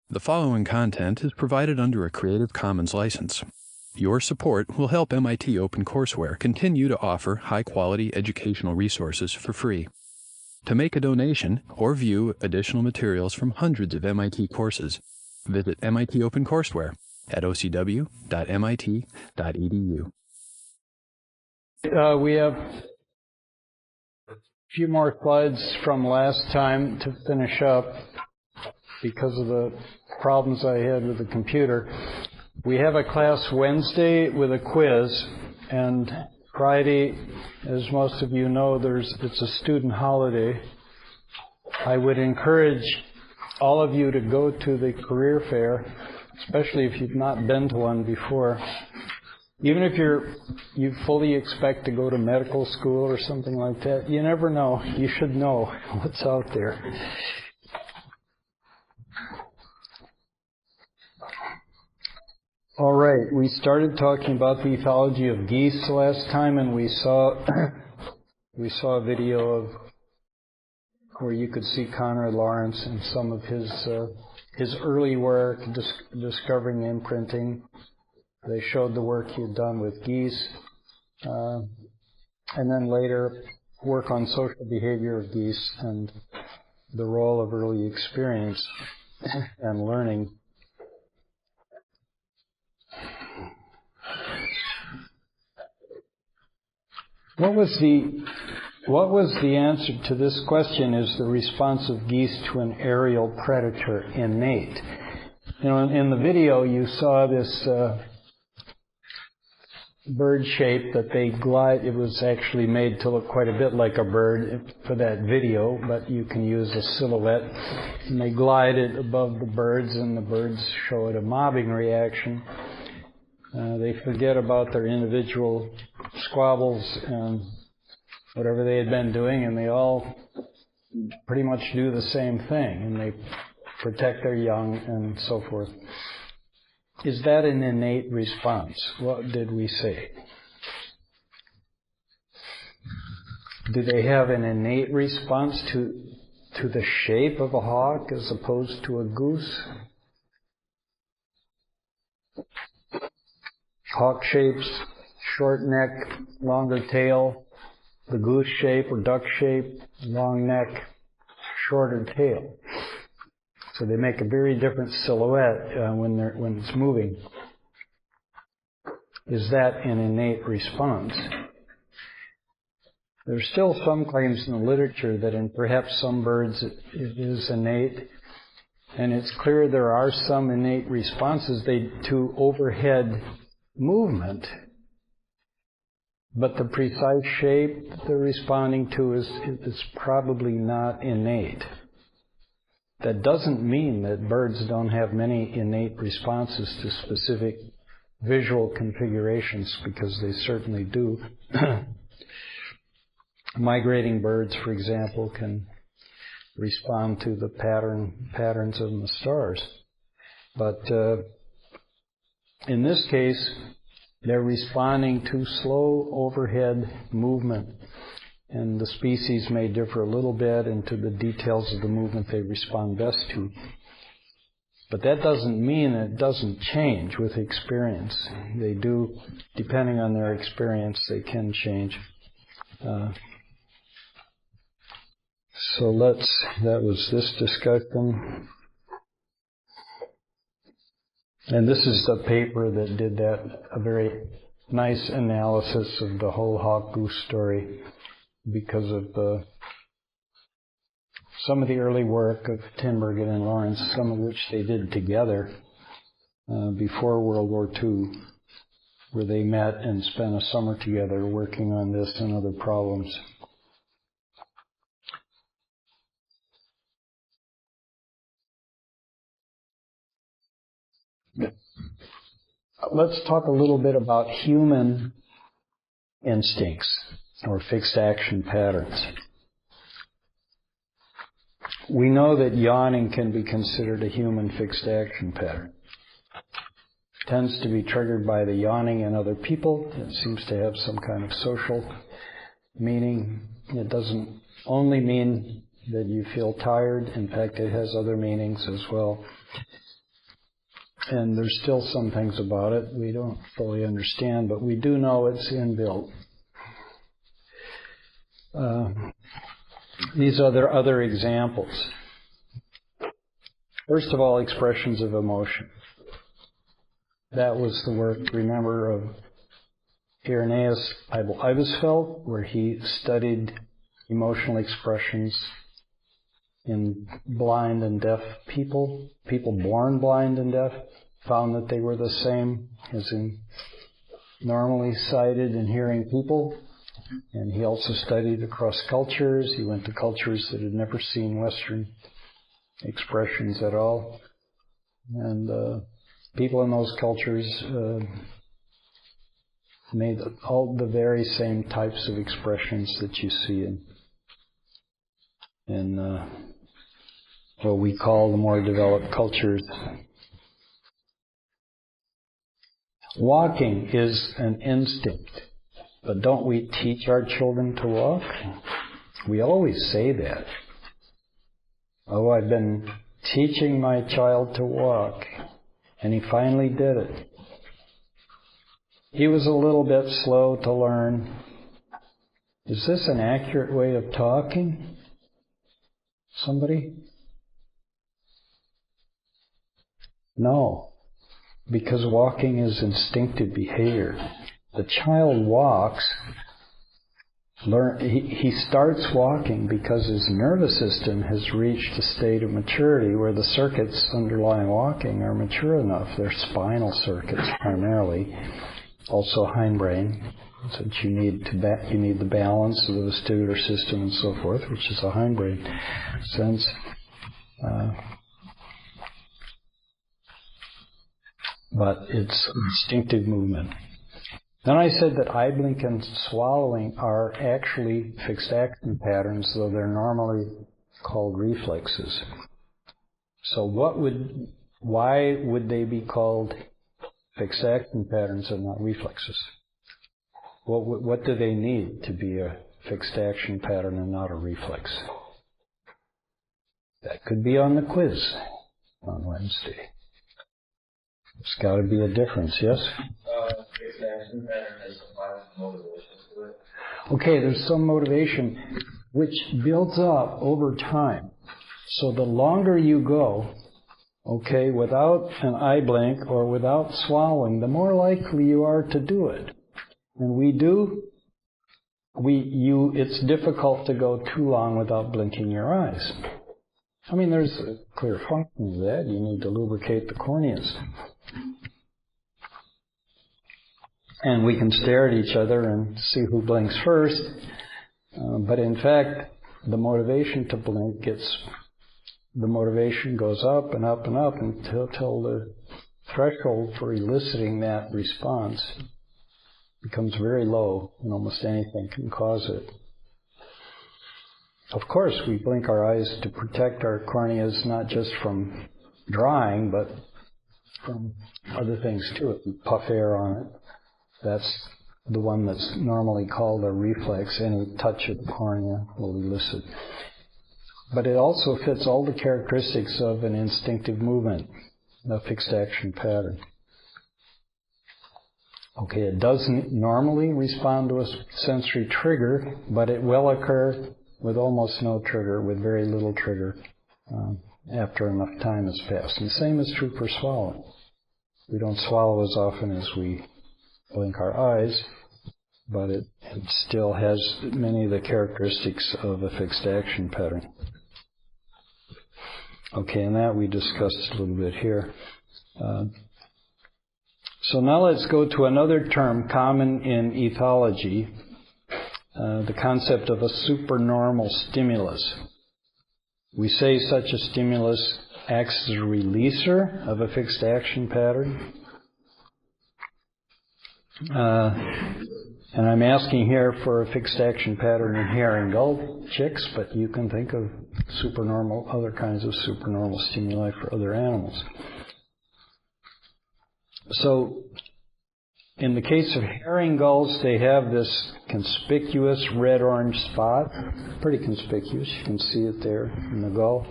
The following content is provided under a Creative Commons license. Your support will help MIT OpenCourseware continue to offer high-quality educational resources for free. To make a donation or view additional materials from hundreds of MIT courses, visit MIT OpenCourseware at ocw.mit.edu. We have a few more slides from last time to finish up because of the problems I had with the computer. We have a class Wednesday with a quiz, and Friday, as most of you know, it's a student holiday. I would encourage all of you to go to the career fair, especially if you've not been to one before. Even if you fully expect to go to medical school or something like that, you never know. You should know what's out there. All right, we started talking about the ethology of geese last time, and we saw a video of where you could see Conrad Lawrence and some of his early work discovering imprinting. They showed the work he had done with geese, and then later work on social behavior of geese and the role of early experience and learning. What was the answer to this question? Is the response of geese to an aerial predator innate? You know, in the video you saw this bird shape that they glide. It was actually made to look quite a bit like a bird for that video, but you can use a silhouette. And they glide it above the birds, and the birds show it a mobbing reaction. They forget about their individual squabbles and whatever they had been doing, and they all pretty much do the same thing, and they protect their young and so forth. Is that an innate response? What did we say? Do they have an innate response to the shape of a hawk as opposed to a goose? Hawk shapes, short neck, longer tail. The goose shape or duck shape, long neck, shorter tail. So they make a very different silhouette when it's moving. Is that an innate response? There's still some claims in the literature that in perhaps some birds it is innate. And it's clear there are some innate responses to overhead movement. But the precise shape that they're responding to is probably not innate. That doesn't mean that birds don't have many innate responses to specific visual configurations, because they certainly do. Migrating birds, for example, can respond to the patterns of the stars. But in this case, they're responding to slow overhead movement, and the species may differ a little bit into the details of the movement they respond best to. But that doesn't mean it doesn't change with experience. They do, depending on their experience, they can change. That was this discussion. And this is the paper that did that, a very nice analysis of the whole hawk-goose story because of some of the early work of Tinbergen and Lawrence, some of which they did together before World War II, where they met and spent a summer together working on this and other problems. Let's talk a little bit about human instincts or fixed action patterns. We know that yawning can be considered a human fixed action pattern. It tends to be triggered by the yawning in other people. It seems to have some kind of social meaning. It doesn't only mean that you feel tired. In fact, it has other meanings as well. And there's still some things about it we don't fully understand, but we do know it's inbuilt. These are other examples. First of all, expressions of emotion. That was the work, remember, of Irenaeus Ibisfeld, where he studied emotional expressions in blind and deaf people born blind and deaf, found that they were the same as in normally sighted and hearing people. And he also studied across cultures. He went to cultures that had never seen Western expressions at all. And people in those cultures made all the very same types of expressions that you see in what we call the more developed cultures. Walking is an instinct, but don't we teach our children to walk? We always say that. Oh, I've been teaching my child to walk, and he finally did it. He was a little bit slow to learn. Is this an accurate way of talking? Somebody? No, because walking is instinctive behavior. The child walks, he starts walking because his nervous system has reached a state of maturity where the circuits underlying walking are mature enough. They're spinal circuits primarily, also hindbrain, since you need the balance of the vestibular system and so forth, which is a hindbrain sense. But it's instinctive movement. Then I said that eye blink and swallowing are actually fixed action patterns, though they're normally called reflexes. So why would they be called fixed action patterns and not reflexes? What do they need to be a fixed action pattern and not a reflex? That could be on the quiz on Wednesday. There's got to be a difference, yes? Fixed action pattern has some motivation to it. Okay, there's some motivation which builds up over time. So the longer you go, okay, without an eye blink or without swallowing, the more likely you are to do it. And it's difficult to go too long without blinking your eyes. I mean, there's a clear function of that. You need to lubricate the corneas. And we can stare at each other and see who blinks first. But in fact, the motivation to blink goes up and up and up until the threshold for eliciting that response becomes very low, and almost anything can cause it. Of course, we blink our eyes to protect our corneas not just from drying, but from other things too. If we puff air on it, that's the one that's normally called a reflex. Any touch of the cornea will elicit. But it also fits all the characteristics of an instinctive movement, a fixed action pattern. Okay, it doesn't normally respond to a sensory trigger, but it will occur with almost no trigger, with very little trigger, after enough time has passed. And the same is true for swallowing. We don't swallow as often as we blink our eyes, but it still has many of the characteristics of a fixed action pattern. Okay, and that we discussed a little bit here. So now let's go to another term common in ethology, the concept of a supernormal stimulus. We say such a stimulus acts as a releaser of a fixed action pattern. And I'm asking here for a fixed action pattern in hare and gull chicks, but you can think of other kinds of supernormal stimuli for other animals. So, in the case of herring gulls, they have this conspicuous red-orange spot. Pretty conspicuous. You can see it there in the gull.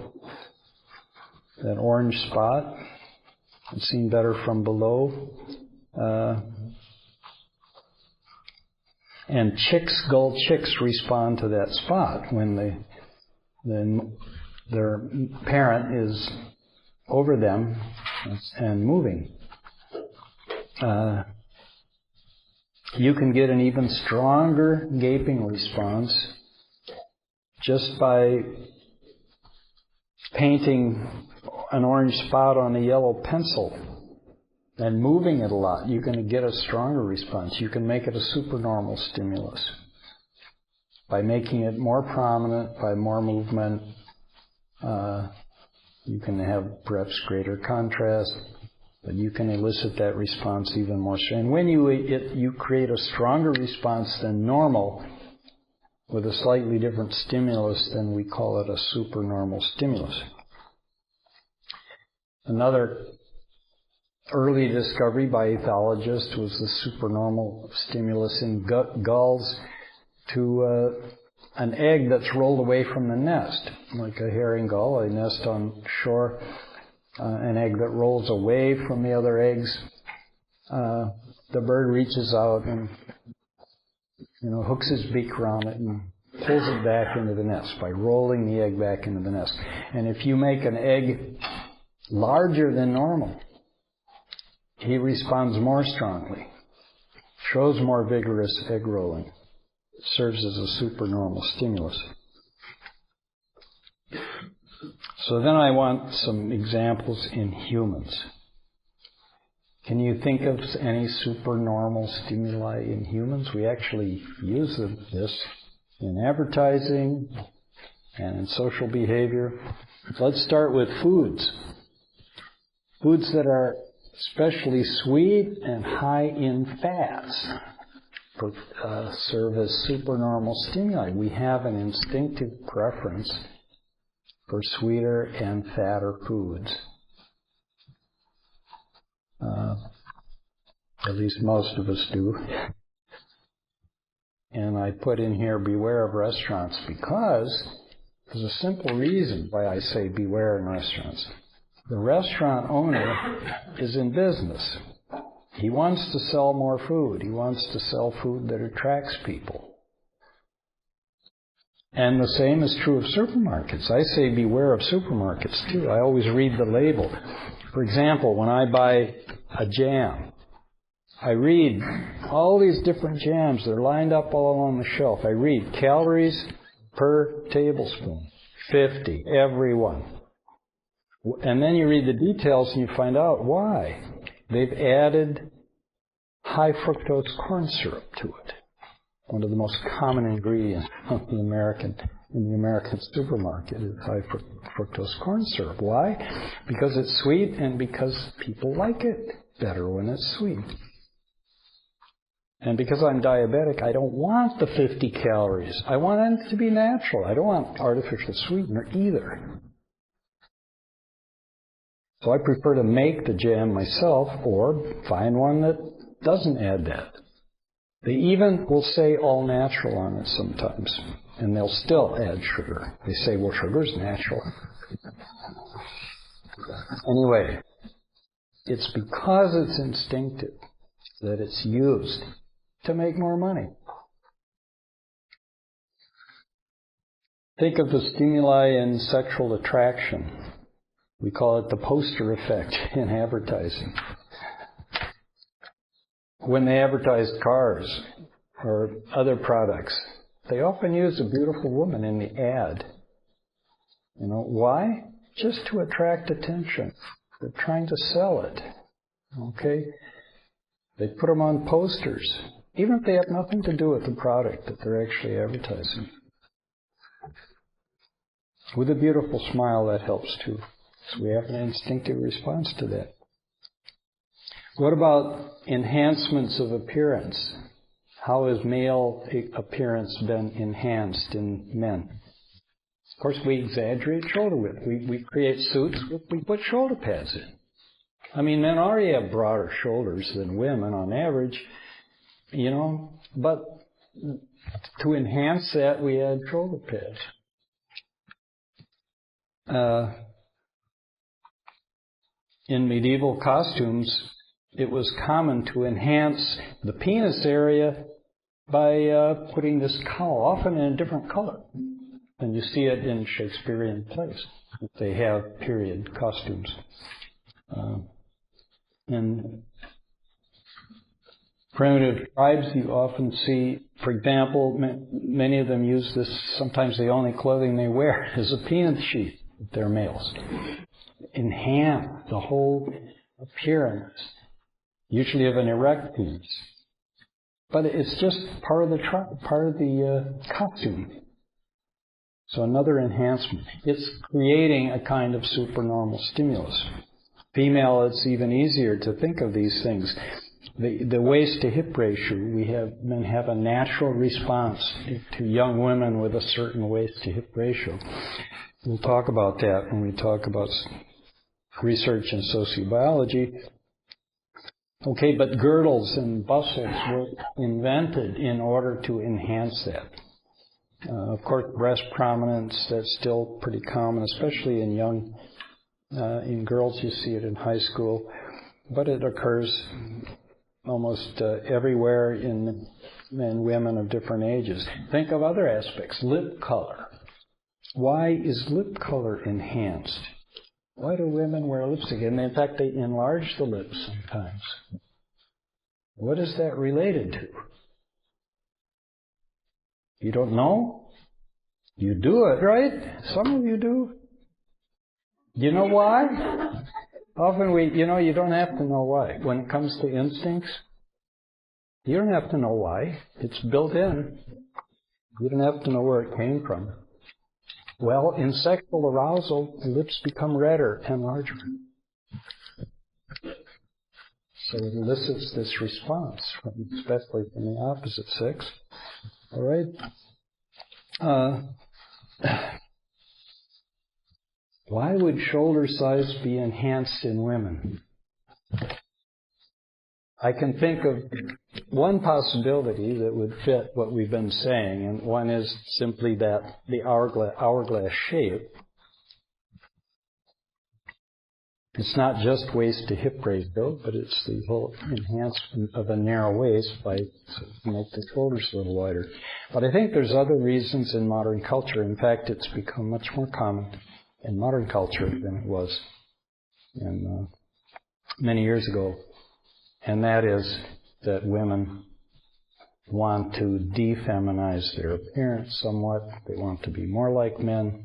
That orange spot. It's seen better from below. And gull chicks respond to that spot when their parent is over them and moving. You can get an even stronger gaping response just by painting an orange spot on a yellow pencil and moving it a lot. You can get a stronger response. You can make it a supernormal stimulus by making it more prominent, by more movement. You can have perhaps greater contrast, but you can elicit that response even more. And when you create a stronger response than normal with a slightly different stimulus, then we call it a supernormal stimulus. Another early discovery by ethologists was the supernormal stimulus in gulls to an egg that's rolled away from the nest, like a herring gull, a nest on shore, an egg that rolls away from the other eggs. The bird reaches out and hooks his beak around it and pulls it back into the nest by rolling the egg back into the nest. And if you make an egg larger than normal, he responds more strongly, shows more vigorous egg rolling. It serves as a supernormal stimulus. So then I want some examples in humans. Can you think of any supernormal stimuli in humans? We actually use this in advertising and in social behavior. Let's start with foods. Foods that are especially sweet and high in fats serve as supernormal stimuli. We have an instinctive preference for sweeter and fatter foods. At least most of us do. And I put in here, beware of restaurants, because there's a simple reason why I say beware in restaurants. The restaurant owner is in business. He wants to sell more food. He wants to sell food that attracts people. And the same is true of supermarkets. I say beware of supermarkets too. I always read the label. For example, when I buy a jam, I read all these different jams. They're lined up all along the shelf. I read calories per tablespoon, 50, every one. And then you read the details and you find out why. They've added high fructose corn syrup to it. One of the most common ingredients in the American supermarket is high fructose corn syrup. Why? Because it's sweet and because people like it better when it's sweet. And because I'm diabetic, I don't want the 50 calories. I want it to be natural. I don't want artificial sweetener either. So I prefer to make the jam myself or find one that doesn't add that. They even will say all natural on it sometimes, and they'll still add sugar. They say, well, sugar's natural. Anyway, it's because it's instinctive that it's used to make more money. Think of the stimuli in sexual attraction. We call it the poster effect in advertising. When they advertise cars or other products, they often use a beautiful woman in the ad. Why? Just to attract attention. They're trying to sell it. Okay? They put them on posters, even if they have nothing to do with the product that they're actually advertising. With a beautiful smile, that helps too. So we have an instinctive response to that. What about enhancements of appearance? How has male appearance been enhanced in men? Of course, we exaggerate shoulder width. We create suits, we put shoulder pads in. I mean, men already have broader shoulders than women on average, but to enhance that, we add shoulder pads. in medieval costumes, it was common to enhance the penis area by putting this cowl, often in a different color. And you see it in Shakespearean plays. They have period costumes. In primitive tribes, you often see, for example, many of them use this, sometimes the only clothing they wear is a penis sheath if they're males. Enhance the whole appearance, usually of an erect penis. But it's just part of the costume. So another enhancement. It's creating a kind of supernormal stimulus. Female, it's even easier to think of these things. The waist to hip ratio, men have a natural response to young women with a certain waist to hip ratio. We'll talk about that when we talk about research in sociobiology. Okay, but girdles and bustles were invented in order to enhance that. Of course, breast prominence, that's still pretty common, especially in girls. You see it in high school, but it occurs almost everywhere in men, women of different ages. Think of other aspects. Lip color. Why is lip color enhanced? Why do women wear lipstick? And in fact, they enlarge the lips sometimes. What is that related to? You don't know? You do it, right? Some of you do. You know why? Often you don't have to know why. When it comes to instincts, you don't have to know why. It's built in. You don't have to know where it came from. Well, in sexual arousal, the lips become redder and larger. So it elicits this response, especially from the opposite sex. All right? Why would shoulder size be enhanced in women? I can think of one possibility that would fit what we've been saying, and one is simply that the hourglass shape. It's not just waist to hip ratio, but it's the whole enhancement of a narrow waist to make the shoulders a little wider. But I think there's other reasons in modern culture. In fact, it's become much more common in modern culture than it was many years ago. And that is that women want to defeminize their appearance somewhat. They want to be more like men.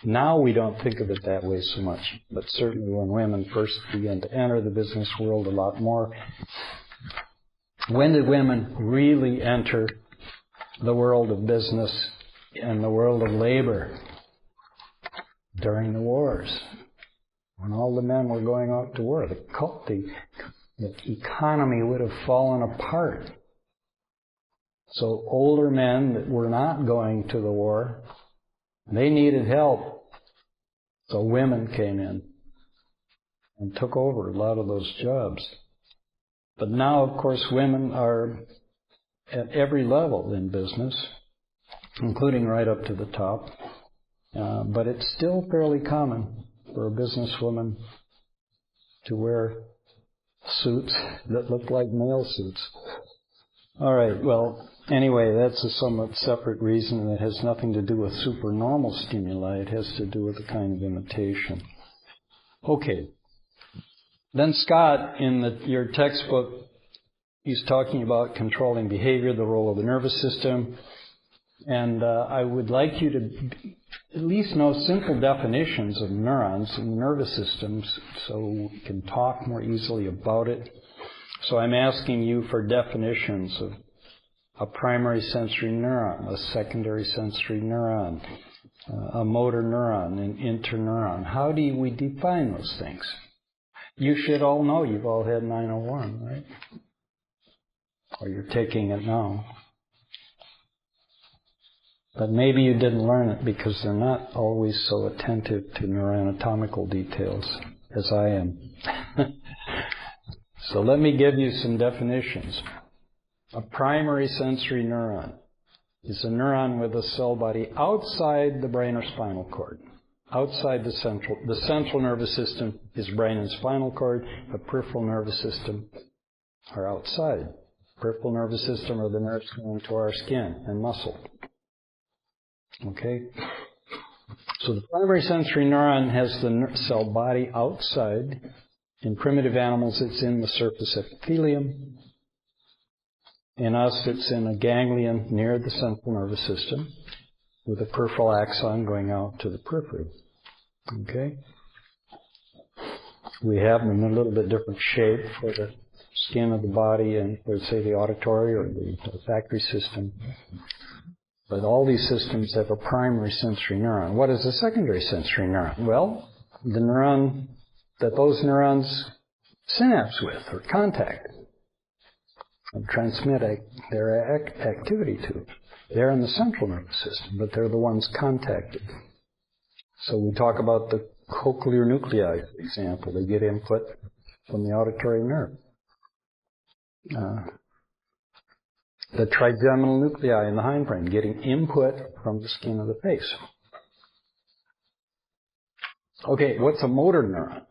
Now we don't think of it that way so much, but certainly when women first began to enter the business world a lot more. When did women really enter the world of business and the world of labor? During the wars. When all the men were going out to war, the economy would have fallen apart. So older men that were not going to the war, they needed help. So women came in and took over a lot of those jobs. But now, of course, women are at every level in business, including right up to the top. But it's still fairly common for a businesswoman to wear suits that look like male suits. All right, well, anyway, that's a somewhat separate reason, and it has nothing to do with supernormal stimuli. It has to do with a kind of imitation. Okay. Then Scott, in your textbook, he's talking about controlling behavior, the role of the nervous system. And I would like you to at least know simple definitions of neurons and nervous systems so we can talk more easily about it. So I'm asking you for definitions of a primary sensory neuron, a secondary sensory neuron, a motor neuron, an interneuron. How do we define those things? You should all know. You've all had 901, right? Or you're taking it now. But maybe you didn't learn it because they're not always so attentive to neuroanatomical details as I am. So let me give you some definitions. A primary sensory neuron is a neuron with a cell body outside the brain or spinal cord. outside the central. The central nervous system is brain and spinal cord. The peripheral nervous system are outside. Peripheral nervous system are the nerves going to our skin and muscle. Okay? So the primary sensory neuron has the cell body outside. In primitive animals, it's in the surface epithelium. In us, it's in a ganglion near the central nervous system with a peripheral axon going out to the periphery. Okay? We have them in a little bit different shape for the skin of the body and, let's say, the auditory or the olfactory system. But all these systems have a primary sensory neuron. What is a secondary sensory neuron? Well, the neuron that those neurons synapse with or contact and transmit their activity to. They're in the central nervous system, but they're the ones contacted. So we talk about the cochlear nuclei, for example. They get input from the auditory nerve. The trigeminal nuclei in the hindbrain getting input from the skin of the face. Okay, what's a motor neuron?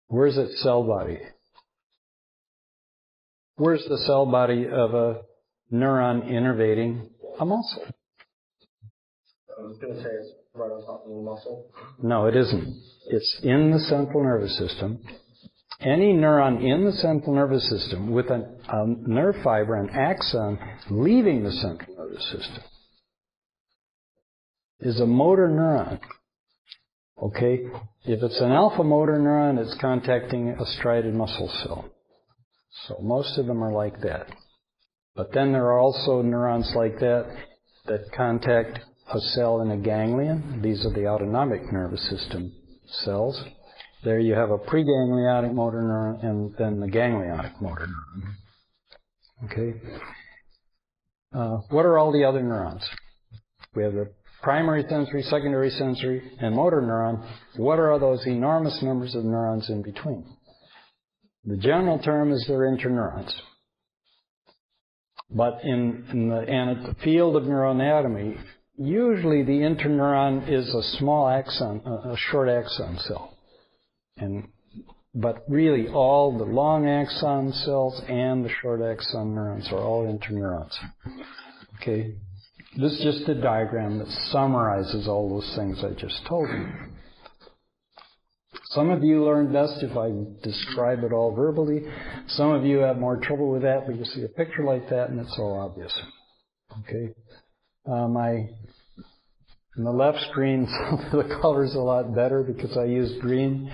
Where's its cell body? Where's the cell body of a neuron innervating a muscle? I was going to say it's right on top of the muscle. No, it isn't. It's in the central nervous system. Any neuron in the central nervous system with a nerve fiber, an axon, leaving the central nervous system is a motor neuron. Okay? If it's an alpha motor neuron, it's contacting a striated muscle cell. So most of them are like that. But then there are also neurons like that that contact a cell in a ganglion. These are the autonomic nervous system cells. There you have a preganglionic motor neuron and then the ganglionic motor neuron. Okay? What are all the other neurons? We have the primary sensory, secondary sensory, and motor neuron. What are those enormous numbers of neurons in between? The general term is they're interneurons. But in the field of neuroanatomy, usually the interneuron is a small axon, a short axon cell. But really all the long axon cells and the short axon neurons are all interneurons. Okay? This is just a diagram that summarizes all those things I just told you. Some of you learn best if I describe it all verbally. Some of you have more trouble with that, but you see a picture like that and it's all obvious. Okay? In the left screen, the color's a lot better because I used green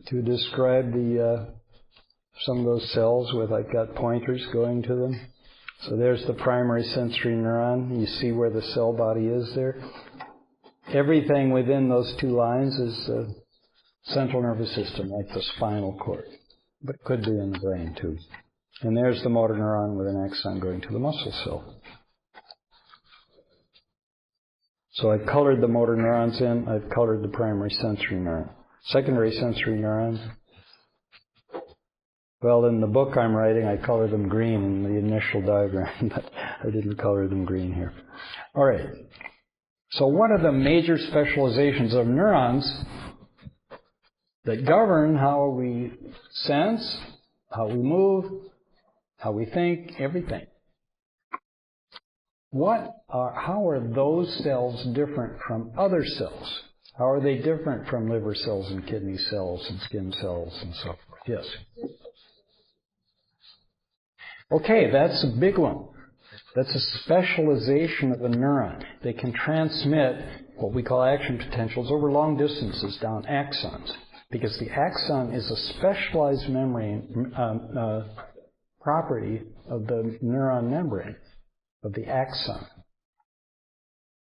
to describe some of those cells with, I've got pointers going to them. So there's the primary sensory neuron. You see where the cell body is there. Everything within those two lines is central nervous system, like the spinal cord, but it could be in the brain too. And there's the motor neuron with an axon going to the muscle cell. So I've colored the motor neurons in, I've colored the primary sensory neuron. Secondary sensory neurons, well, in the book I'm writing, I color them green in the initial diagram, but I didn't color them green here. All right. So what are the major specializations of neurons that govern how we sense, how we move, how we think, everything? How are those cells different from other cells? How are they different from liver cells and kidney cells and skin cells and so forth? Yes. Okay, that's a big one. That's a specialization of a neuron. They can transmit what we call action potentials over long distances down axons, because the axon is a specialized membrane property of the neuron membrane, of the axon.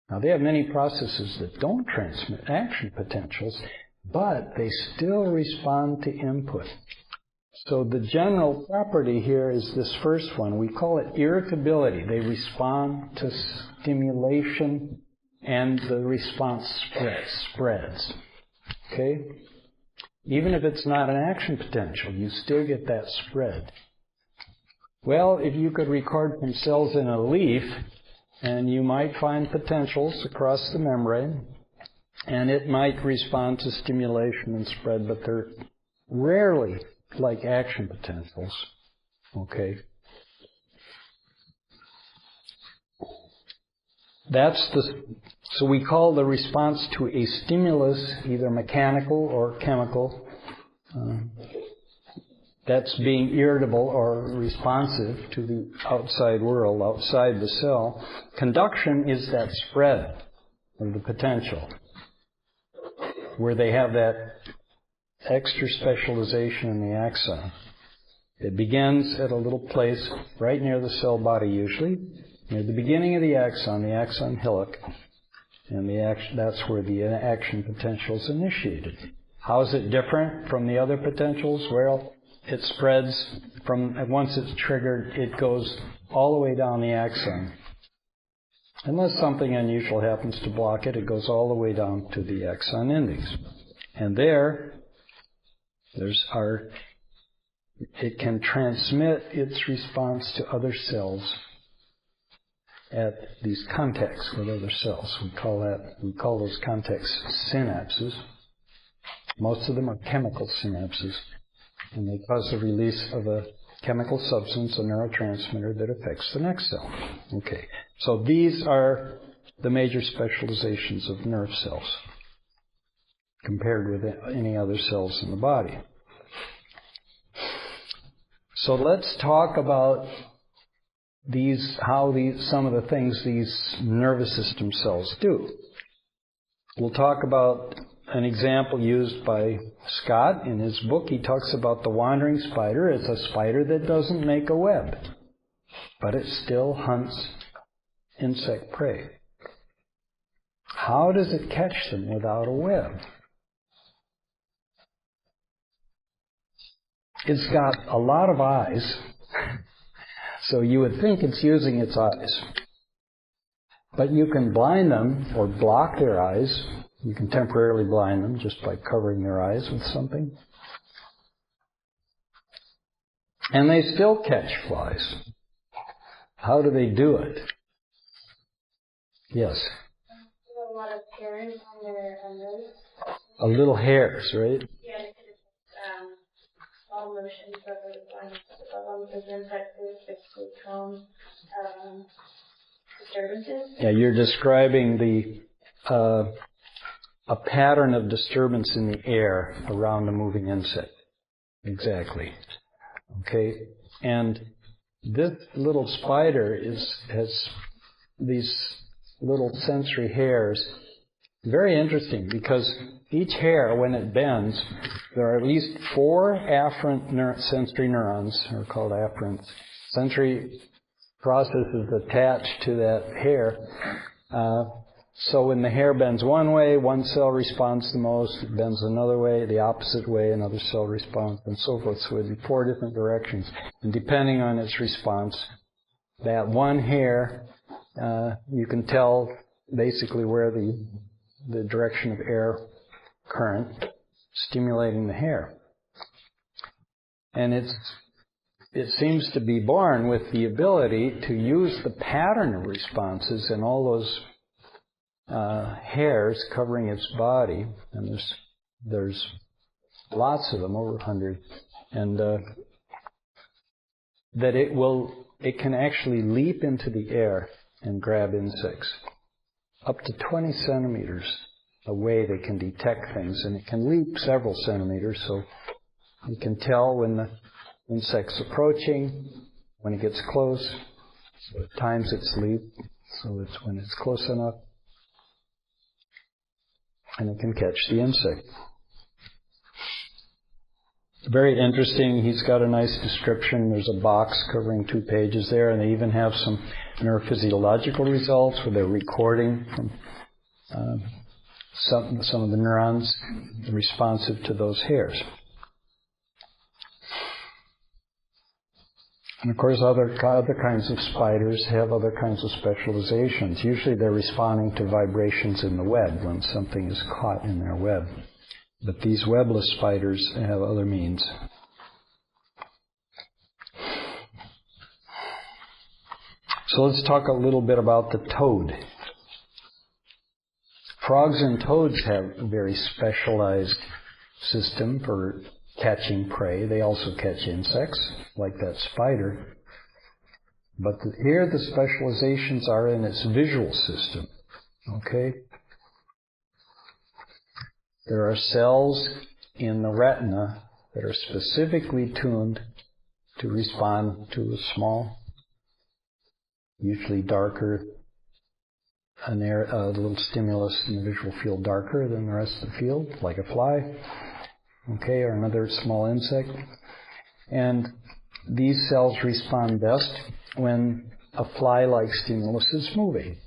Now, they have many processes that don't transmit action potentials, but they still respond to input. So the general property here is this first one. We call it irritability. They respond to stimulation, and the response spreads. Okay? Even if it's not an action potential, you still get that spread. Well, if you could record from cells in a leaf, and you might find potentials across the membrane, and it might respond to stimulation and spread, but they're rarely like action potentials. Okay? So we call the response to a stimulus either mechanical or chemical. That's being irritable or responsive to the outside world, outside the cell. Conduction is that spread of the potential, where they have that extra specialization in the axon. It begins at a little place right near the cell body, usually, near the beginning of the axon hillock, and that's where the action potential is initiated. How is it different from the other potentials? Well, it spreads once it's triggered, it goes all the way down the axon. Unless something unusual happens to block it, it goes all the way down to the axon endings. And it can transmit its response to other cells at these contacts with other cells. We call those contacts synapses. Most of them are chemical synapses, and they cause the release of a chemical substance, a neurotransmitter that affects the next cell. Okay, so these are the major specializations of nerve cells compared with any other cells in the body. So let's talk about some of the things these nervous system cells do. We'll talk about an example used by Scott in his book. He talks about the wandering spider. It's a spider that doesn't make a web, but it still hunts insect prey. How does it catch them without a web? It's got a lot of eyes, so you would think it's using its eyes. But you can blind them or block their eyes. You can temporarily blind them just by covering their eyes with something. And they still catch flies. How do they do it? Yes? A lot of hairs on their nose. A little hairs, right? Yeah, they could just small motions of the insects to calm disturbances. Yeah, you're describing a pattern of disturbance in the air around a moving insect. Exactly. Okay? And this little spider has these little sensory hairs. Very interesting, because each hair, when it bends, there are at least 4 afferent sensory neurons, or called afferents, sensory processes attached to that hair. So when the hair bends one way, one cell responds the most. It bends another way, the opposite way, another cell responds, and so forth. So in 4 different directions. And depending on its response, that one hair, you can tell basically where the direction of air current stimulating the hair. And it seems to be born with the ability to use the pattern of responses in all those hairs covering its body, and there's lots of them, over 100, and that it can actually leap into the air and grab insects. Up to 20 centimeters away they can detect things, and it can leap several centimeters, so you can tell when the insect's approaching, when it gets close, so it times its leap, so it's when it's close enough, and it can catch the insect. Very interesting. He's got a nice description. There's a box covering 2 pages there, and they even have some neurophysiological results where they're recording from some of the neurons responsive to those hairs. And of course, other kinds of spiders have other kinds of specializations. Usually they're responding to vibrations in the web when something is caught in their web. But these webless spiders have other means. So let's talk a little bit about the toad. Frogs and toads have a very specialized system for catching prey. They also catch insects, like that spider. But here the specializations are in its visual system. Okay? There are cells in the retina that are specifically tuned to respond to a small, usually darker, a little stimulus in the visual field darker than the rest of the field, like a fly, okay, or another small insect. And these cells respond best when a fly-like stimulus is moving.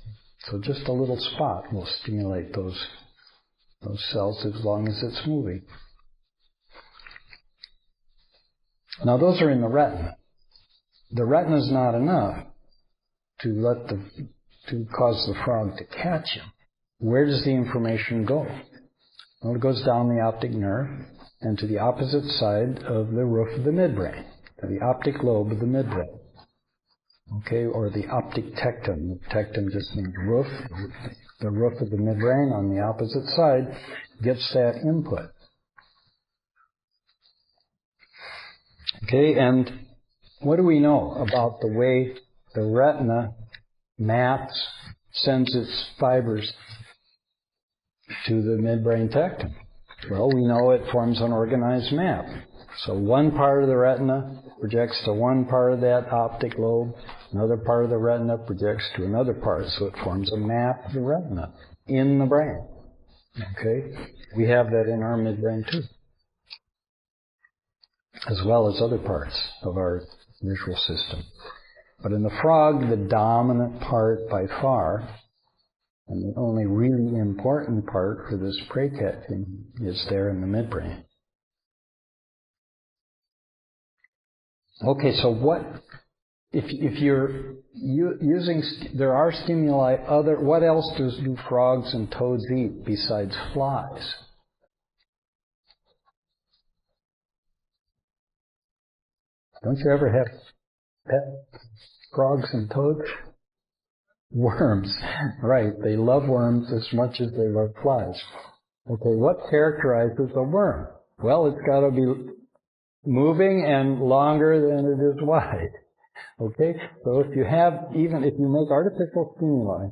So just a little spot will stimulate those cells as long as it's moving. Now those are in the retina. The retina is not enough to cause the frog to catch him. Where does the information go? Well, it goes down the optic nerve and to the opposite side of the roof of the midbrain, to the optic lobe of the midbrain. Okay, or the optic tectum. The tectum just means roof. The roof of the midbrain on the opposite side gets that input. Okay, and what do we know about the way the retina maps, sends its fibers to the midbrain tectum? Well, we know it forms an organized map. So one part of the retina projects to one part of that optic lobe, another part of the retina projects to another part, so it forms a map of the retina in the brain. Okay? We have that in our midbrain too, as well as other parts of our visual system. But in the frog, the dominant part by far, and the only really important part for this prey catching, is there in the midbrain. Okay, so what, if you're using, there are stimuli, what else do frogs and toads eat besides flies? Don't you ever have pet frogs and toads? Worms, right. They love worms as much as they love flies. Okay, what characterizes a worm? Well, it's got to be moving and longer than it is wide. Okay, so if you make artificial stimuli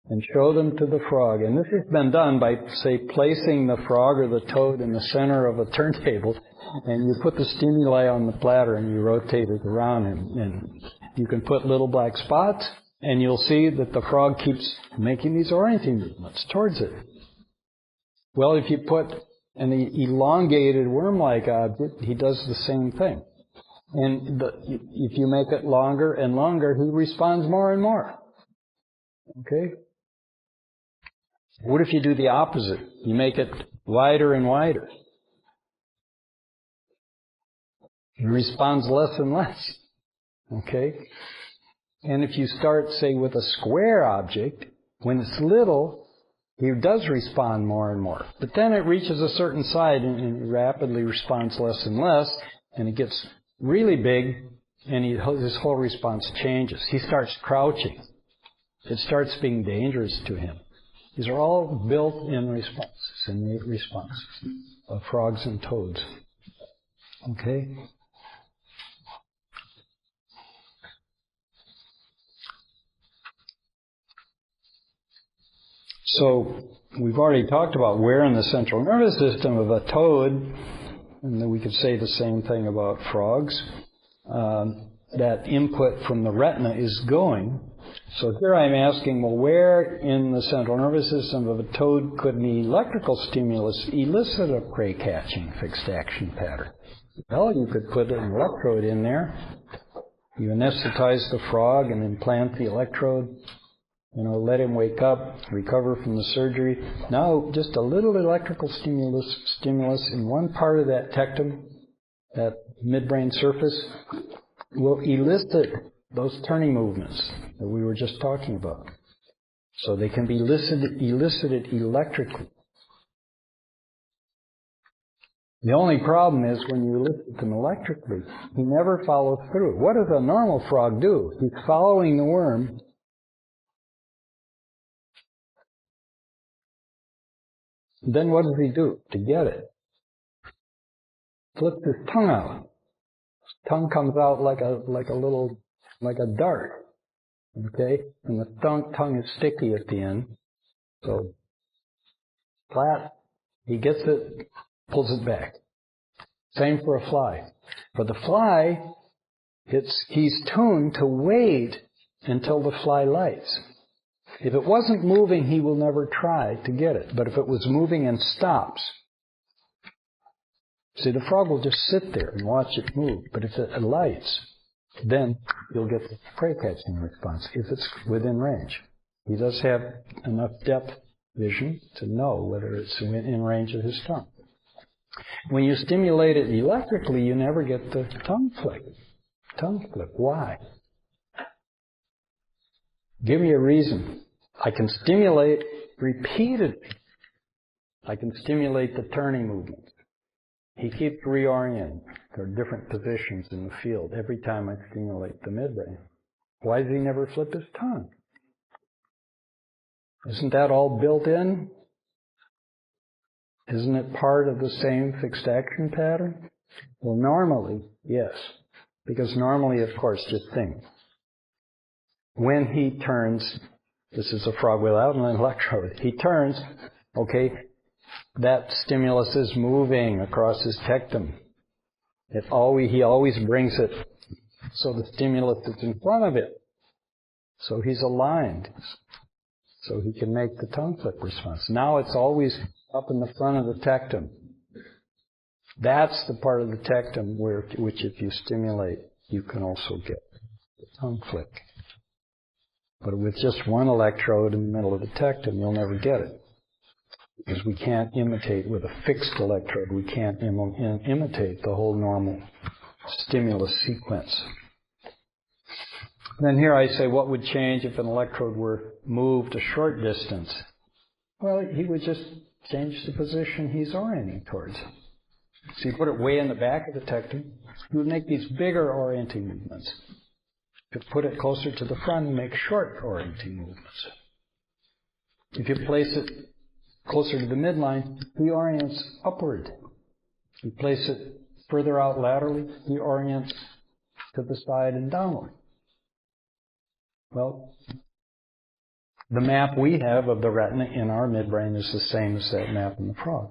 and show them to the frog, and this has been done by, say, placing the frog or the toad in the center of a turntable, and you put the stimuli on the platter and you rotate it around, and you can put little black spots, and you'll see that the frog keeps making these orienting movements towards it. Well, if you put an elongated worm-like object, he does the same thing. And if you make it longer and longer, he responds more and more. Okay? What if you do the opposite? You make it wider and wider. He responds less and less. Okay? And if you start, say, with a square object, when it's little, he does respond more and more. But then it reaches a certain size and it rapidly responds less and less, and it gets really big, and his whole response changes. He starts crouching. It starts being dangerous to him. These are all built-in responses, innate responses of frogs and toads. Okay? So we've already talked about where in the central nervous system of a toad, and then we could say the same thing about frogs, that input from the retina is going. So here I'm asking, well, where in the central nervous system of a toad could an electrical stimulus elicit a prey-catching fixed action pattern? Well, you could put an electrode in there. You anesthetize the frog and implant the electrode. Let him wake up, recover from the surgery. Now, just a little electrical stimulus in one part of that tectum, that midbrain surface, will elicit those turning movements that we were just talking about. So they can be elicited electrically. The only problem is when you listen to him electrically, he never follows through. What does a normal frog do? He's following the worm. Then what does he do to get it? Flips his tongue out. His tongue comes out like a dart. Okay? And the tongue is sticky at the end. So, flat, he gets it, pulls it back. Same for a fly. For the fly, he's tuned to wait until the fly lights. If it wasn't moving, he will never try to get it. But if it was moving and stops, see, the frog will just sit there and watch it move. But if it lights, then you'll get the prey catching response, if it's within range. He does have enough depth vision to know whether it's in range of his tongue. When you stimulate it electrically, you never get the tongue flick. Why? Give me a reason. I can stimulate repeatedly. I can stimulate the turning movements. He keeps reorienting. There are different positions in the field every time I stimulate the midbrain. Why does he never flip his tongue? Isn't that all built in? Isn't it part of the same fixed action pattern? Well, normally, yes. Because normally, of course, just think. When he turns, this is a frog without an electrode, he turns, okay, that stimulus is moving across his tectum. He always brings it so the stimulus is in front of it. So he's aligned. So he can make the tongue flip response. Now it's always up in the front of the tectum. That's the part of the tectum which if you stimulate, you can also get the tongue flick. But with just one electrode in the middle of the tectum, you'll never get it. Because we can't imitate with a fixed electrode, we can't imitate the whole normal stimulus sequence. Then here I say, what would change if an electrode were moved a short distance? Well, he would just change the position he's orienting towards. So you put it way in the back of the tectum, you would make these bigger orienting movements. If you put it closer to the front, you make short orienting movements. If you place it closer to the midline, he orients upward. If you place it further out laterally, he orients to the side and downward. Well, the map we have of the retina in our midbrain is the same as that map in the frog.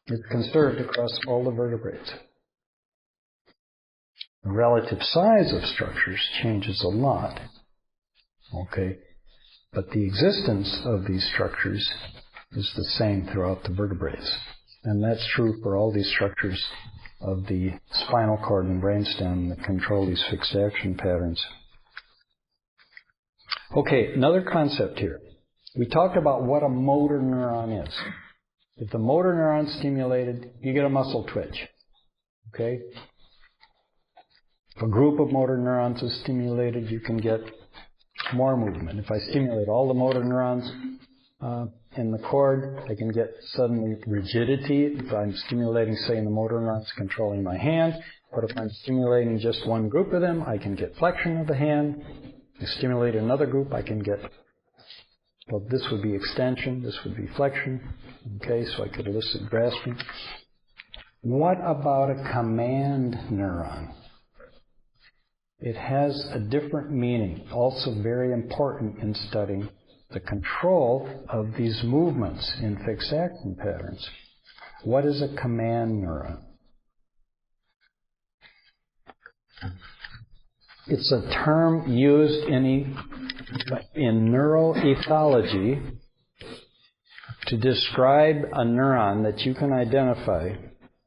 It's conserved across all the vertebrates. The relative size of structures changes a lot, okay? But the existence of these structures is the same throughout the vertebrates. And that's true for all these structures of the spinal cord and brainstem that control these fixed action patterns. Okay, another concept here. We talked about what a motor neuron is. If the motor neuron's stimulated, you get a muscle twitch. Okay? If a group of motor neurons is stimulated, you can get more movement. If I stimulate all the motor neurons in the cord, I can get suddenly rigidity. If I'm stimulating, say, the motor neurons controlling my hand, but if I'm stimulating just one group of them, I can get flexion of the hand. If I stimulate another group, I can get, well, this would be extension, this would be flexion. Okay, so I could elicit grasping. What about a command neuron? It has a different meaning, also very important in studying the control of these movements in fixed action patterns. What is a command neuron? It's a term used in neuroethology to describe a neuron that you can identify.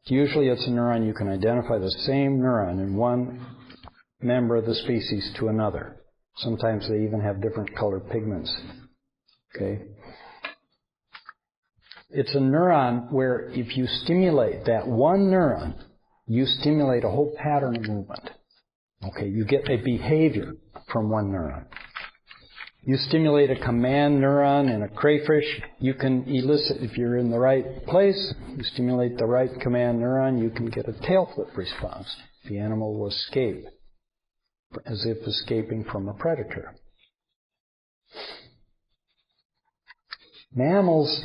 Usually it's a neuron you can identify the same neuron in one member of the species to another. Sometimes they even have different colored pigments. Okay? It's a neuron where if you stimulate that one neuron, you stimulate a whole pattern of movement. Okay, you get a behavior from one neuron. You stimulate a command neuron in a crayfish, you can elicit, if you're in the right place, you stimulate the right command neuron, you can get a tail flip response. The animal will escape, as if escaping from a predator. Mammals,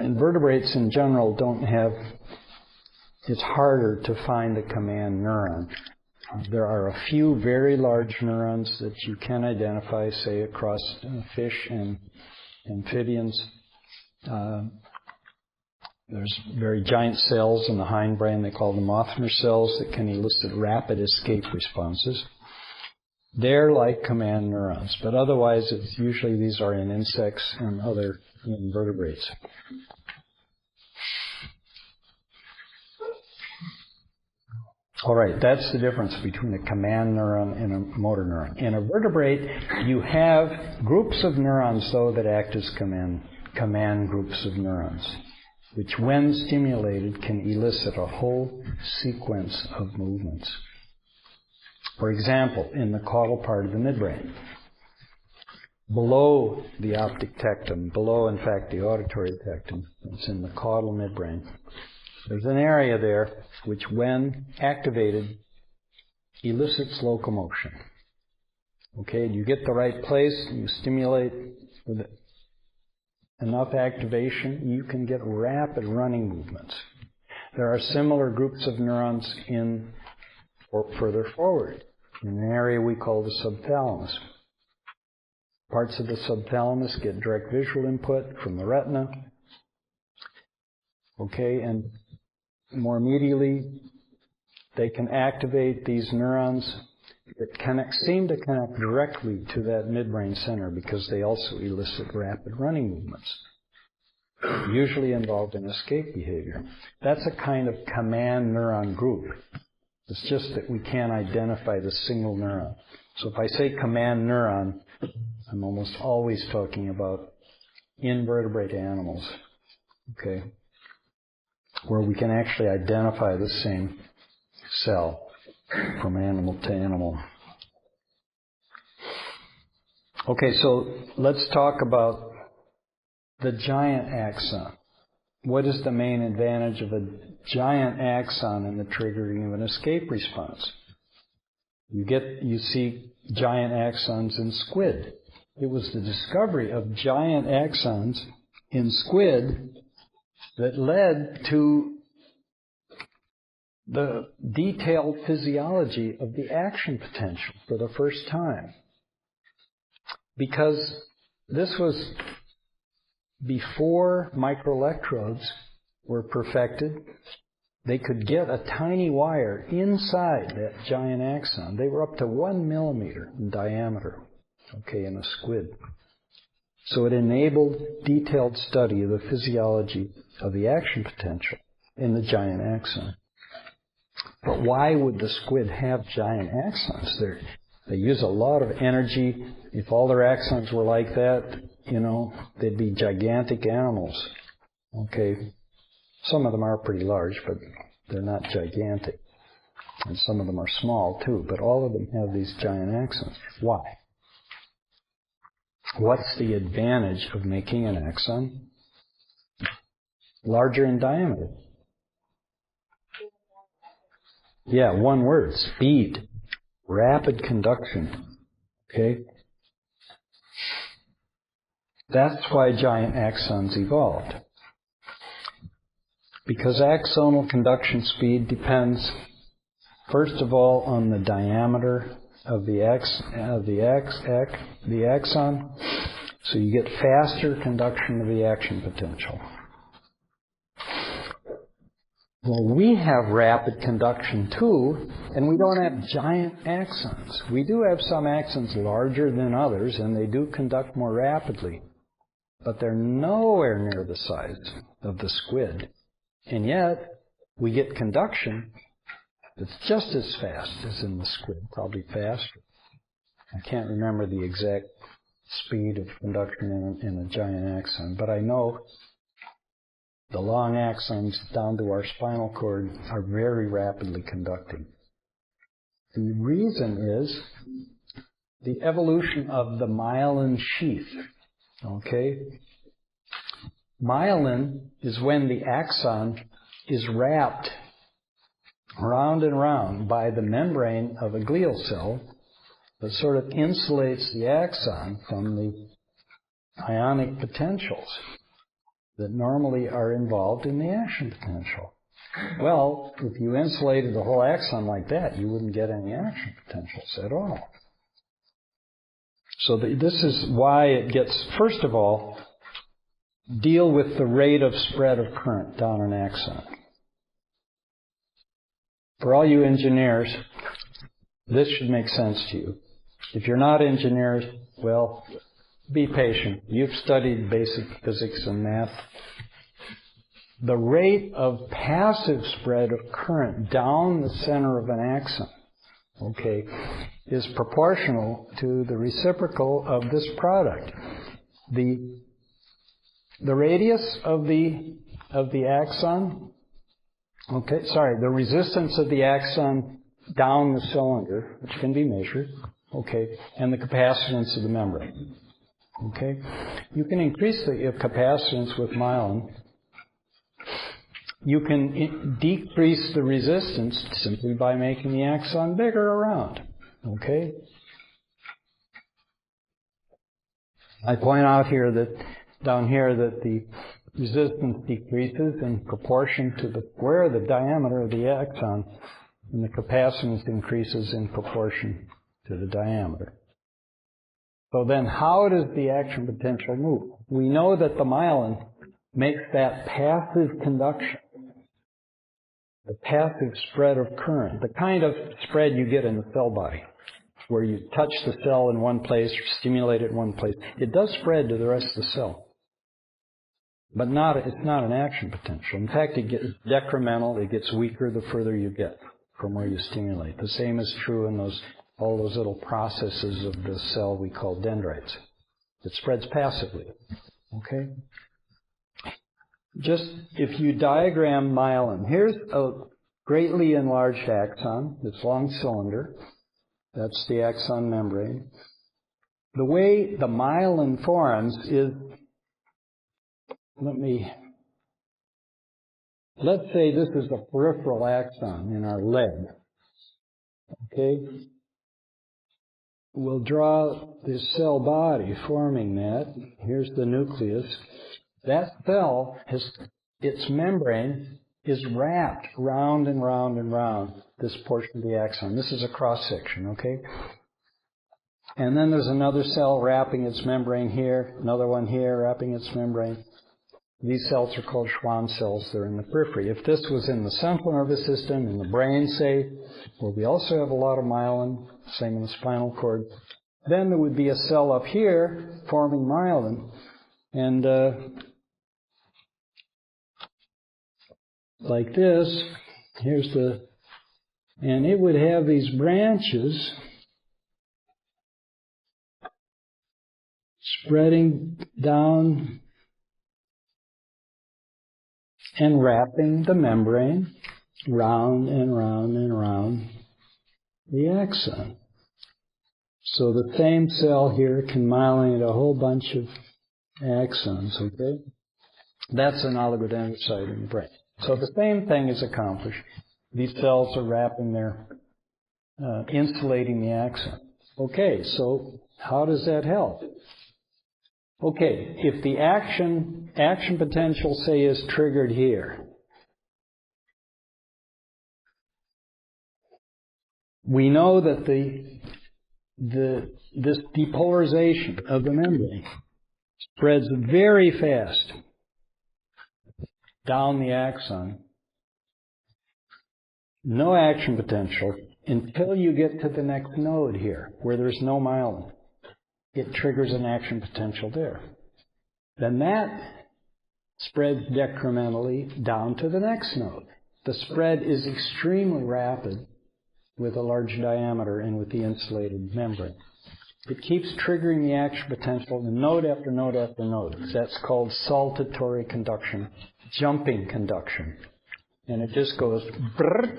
invertebrates in general, don't have, it's harder to find a command neuron. There are a few very large neurons that you can identify, say, across fish and amphibians. There's very giant cells in the hindbrain, they call them Mothmer cells, that can elicit rapid escape responses. They're like command neurons, but otherwise it's usually these are in insects and other invertebrates. All right, that's the difference between a command neuron and a motor neuron. In a vertebrate, you have groups of neurons, though, that act as command groups of neurons, which, when stimulated, can elicit a whole sequence of movements. For example, in the caudal part of the midbrain, below the optic tectum, below, in fact, the auditory tectum, it's in the caudal midbrain, there's an area there which, when activated, elicits locomotion. Okay, you get the right place, you stimulate with enough activation, you can get rapid running movements. There are similar groups of neurons further forward, in an area we call the subthalamus. Parts of the subthalamus get direct visual input from the retina. Okay, and more immediately, they can activate these neurons that seem to connect directly to that midbrain center because they also elicit rapid running movements, usually involved in escape behavior. That's a kind of command neuron group. It's just that we can't identify the single neuron. So if I say command neuron, I'm almost always talking about invertebrate animals, okay, where we can actually identify the same cell from animal to animal. Okay, so let's talk about the giant axon. What is the main advantage of a giant axon in the triggering of an escape response? You see giant axons in squid. It was the discovery of giant axons in squid that led to the detailed physiology of the action potential for the first time. Because this was before microelectrodes were perfected, they could get a tiny wire inside that giant axon. They were up to 1 millimeter in diameter, okay, in a squid. So it enabled detailed study of the physiology of the action potential in the giant axon. But why would the squid have giant axons? They use a lot of energy. If all their axons were like that, they'd be gigantic animals. Okay, some of them are pretty large, but they're not gigantic. And some of them are small too, but all of them have these giant axons. Why? What's the advantage of making an axon larger in diameter? Yeah, one word, speed. Rapid conduction. Okay? That's why giant axons evolved. Because axonal conduction speed depends, first of all, on the diameter of the axon. So you get faster conduction of the action potential. Well, we have rapid conduction too, and we don't have giant axons. We do have some axons larger than others, and they do conduct more rapidly. But they're nowhere near the size of the squid. And yet, we get conduction that's just as fast as in the squid, probably faster. I can't remember the exact speed of conduction in a giant axon, but I know the long axons down to our spinal cord are very rapidly conducting. And the reason is the evolution of the myelin sheath. Okay? Myelin is when the axon is wrapped round and round by the membrane of a glial cell that sort of insulates the axon from the ionic potentials that normally are involved in the action potential. Well, if you insulated the whole axon like that, you wouldn't get any action potentials at all. So this is why it gets, first of all, deal with the rate of spread of current down an axon. For all you engineers, this should make sense to you. If you're not engineers, well, be patient. You've studied basic physics and math. The rate of passive spread of current down the center of an axon, okay, is proportional to the reciprocal of this product. The radius of the axon, the resistance of the axon down the cylinder, which can be measured, okay, and the capacitance of the membrane. Okay? You can increase the capacitance with myelin. You can decrease the resistance simply by making the axon bigger around. Okay? I point out here that down here that the resistance decreases in proportion to the square of the diameter of the axon, and the capacitance increases in proportion to the diameter. So then how does the action potential move? We know that the myelin makes that passive conduction, the passive spread of current, the kind of spread you get in the cell body, where you touch the cell in one place or stimulate it in one place. It does spread to the rest of the cell, but it's not an action potential. In fact, it gets decremental. It gets weaker the further you get from where you stimulate. The same is true in all those little processes of the cell we call dendrites. It spreads passively. Okay? Just if you diagram myelin, here's a greatly enlarged axon, this long cylinder. That's the axon membrane. The way the myelin forms is, let's say this is a peripheral axon in our leg. Okay? We'll draw this cell body forming that. Here's the nucleus. That cell its membrane is wrapped round and round and round this portion of the axon. This is a cross section, okay? And then there's another cell wrapping its membrane here, another one here wrapping its membrane. These cells are called Schwann cells. They're in the periphery. If this was in the central nervous system, in the brain, say, where we also have a lot of myelin, same in the spinal cord, then there would be a cell up here forming myelin. And like this, and it would have these branches spreading down and wrapping the membrane round and round and round the axon. So the same cell here can myelinate a whole bunch of axons, okay? That's an oligodendrocyte in the brain. So the same thing is accomplished. These cells are wrapping insulating the axon. Okay, so how does that help? Okay, if the action potential, say, is triggered here, we know that this depolarization of the membrane spreads very fast down the axon. No action potential until you get to the next node here, where there's no myelin. It triggers an action potential there. Then that spreads decrementally down to the next node. The spread is extremely rapid with a large diameter and with the insulated membrane. It keeps triggering the action potential in node after node after node. That's called saltatory conduction, jumping conduction. And it just goes brrr,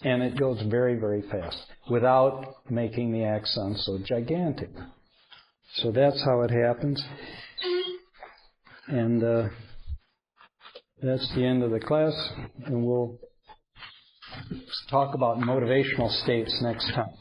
And it goes very, very fast without making the axon so gigantic. So that's how it happens. And that's the end of the class. And we'll talk about motivational states next time.